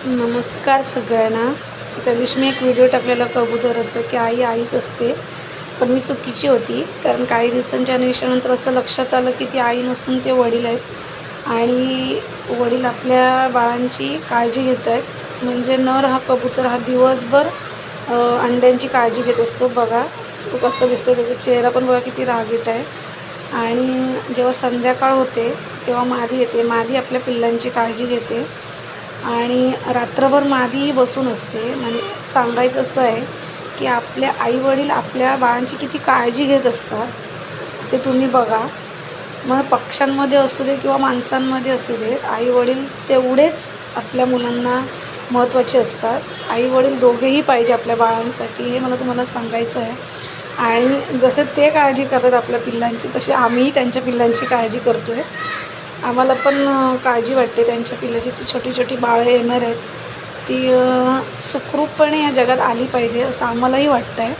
नमस्कार सगळ्यांना. त्या दिवशी मी एक व्हिडिओ टाकलेला कबुतराचं की आई आईच असते, पण मी चुकीची होती. कारण काही दिवसांच्या अन्वेषणानंतर असं लक्षात आलं की ती आई नसून ते वडील आहेत आणि वडील आपल्या बाळांची काळजी घेत आहेत. म्हणजे नर हा कबूतर हा दिवसभर अंड्यांची काळजी घेत असतो. बघा तो कसा दिसतो, त्याचा चेहरा पण बघा किती रागीट आहे. आणि जेव्हा संध्याकाळ होते तेव्हा मादी येते. मादी आपल्या पिल्लांची काळजी घेते आणि रात्रभर मादी बसून असते. म्हणजे सांगायचं असं आहे की आपल्या आईवडील आपल्या बाळांची किती काळजी घेत असतात ते तुम्ही बघा. मग पक्ष्यांमध्ये असू दे किंवा माणसांमध्ये असू देत, आईवडील तेवढेच आपल्या मुलांना महत्त्वाचे असतात. आईवडील दोघेही पाहिजे आपल्या बाळांसाठी, हे मला तुम्हाला सांगायचं आहे. आणि जसे ते काळजी करतात आपल्या पिल्लांची, तसे आम्हीही त्यांच्या पिल्लांची काळजी करतो आहे. आम्हाला पण काळजी वाटते त्यांच्या पिल्लाची. ती छोटी छोटी बाळं येणार आहेत, ती सुखरूपपणे या जगात आली पाहिजे असं आम्हालाही वाटतं आहे.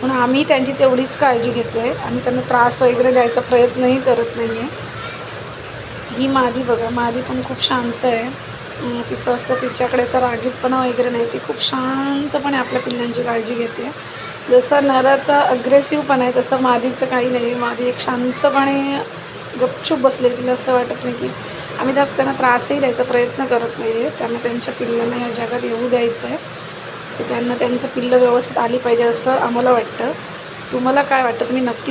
म्हणून आम्ही त्यांची तेवढीच काळजी घेतो आहे. आम्ही त्यांना त्रास वगैरे द्यायचा प्रयत्नही करत नाही आहे. ही मादी बघा, मादी पण खूप शांत आहे. तिचं असं तिच्याकडे असं रागीटपणा वगैरे नाही. ती खूप शांतपणे आपल्या पिल्लांची काळजी घेते. जसं नराचा अग्रेसिव्हपणा आहे तसं मादीचं काही नाही. मादी एक शांतपणे गपचूप बसले. तिला असं वाटत नाही की आम्ही त्यांना त्रासही द्यायचा प्रयत्न करत नाही आहे. त्यांना त्यांच्या पिल्लांना या जगात येऊ द्यायचं आहे. तर त्यांना त्यांचं पिल्लं व्यवस्थित आली पाहिजे असं आम्हाला वाटतं. तुम्हाला काय वाटतं? तुम्ही नक्की